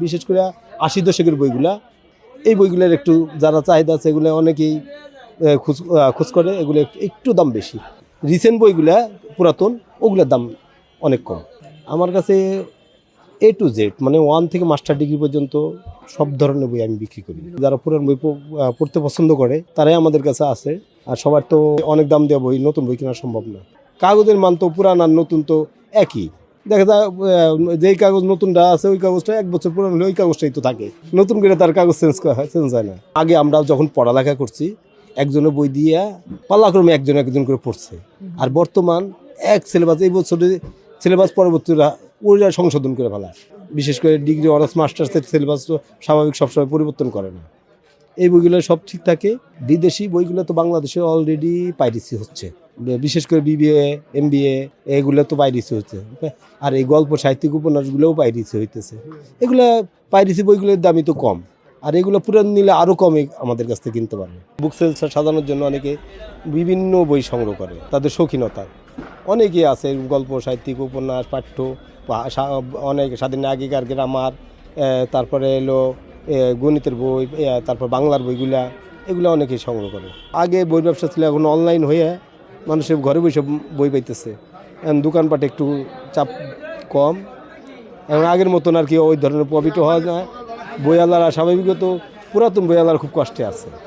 বিশেষ করে ৮০ দশকের বইগুলা, এই বইগুলোর একটু যারা চাহিদা আছে এগুলো অনেকেই খোঁজ করে, এগুলো একটু দাম বেশি। রিসেন্ট বইগুলা পুরাতন, ওগুলোর দাম অনেক কম। আমার কাছে A to Z মানে 1 থেকে মাস্টার ডিগ্রি পর্যন্ত সব ধরনের বই আমি বিক্রি করি। যারা পুরান বই পড়তে পছন্দ করে তারাই আমাদের কাছে আছে। আর সবার তো অনেক দাম দেওয়া বই, নতুন বই কেনা সম্ভব না। কাগজের মান তো পুরান আর নতুন তো একই। দেখা যায় যেই কাগজ নতুনটা আছে ওই কাগজটা 1 বছর পুরান হলে ওই কাগজটাই তো থাকে, নতুন করে তার কাগজ চেঞ্জ হয় না। আগে আমরা যখন পড়ালেখা করছি একজনের বই দিয়ে পালাক্রমে একজন করে পড়ছে। আর বর্তমান এক সিলেবাস, এই বছরে সিলেবাস পরবর্তীরা ওইটা সংশোধন করে ফেলা। বিশেষ করে ডিগ্রি অনার্স মাস্টার্সের সিলেবাস তো স্বাভাবিক সবসময় পরিবর্তন করে না। এই বইগুলো সব ঠিক থাকে। বিদেশি বইগুলো তো বাংলাদেশে অলরেডি পাইরেসি হচ্ছে, বিশেষ করে BBA MBA এগুলো তো পাইরেসি হচ্ছে। আর এই গল্প সাহিত্যিক উপন্যাসগুলোও পাইরেসি হইতেছে। এগুলো পাইরেসি বইগুলোর দামই তো কম, আর এগুলো পুরান নিলে আরও কমে আমাদের কাছ থেকে কিনতে পারে। বুক সেলস সাজানোর জন্য অনেকে বিভিন্ন বই সংগ্রহ করে, তাদের শৌখিনতা অনেকেই আছে। গল্প সাহিত্যিক উপন্যাস পাঠ্য অনেক স্বাধীন আগেকার গ্রামার, তারপরে এলো গণিতের বই, তারপর বাংলার বইগুলা, এগুলো অনেকেই সংগ্রহ করে। আগে বই ব্যবসা ছিল, এখন অনলাইন হয়ে মানুষের ঘরে বসে বই পাইতেছে। এখন দোকানপাটে একটু চাপ কম, এখন আগের মতন আর কি ওই ধরনের প্রফিটও হওয়া যায়। বইওয়ালারা স্বাভাবিকত পুরাতন বইওয়ালারা খুব কষ্টে আছে।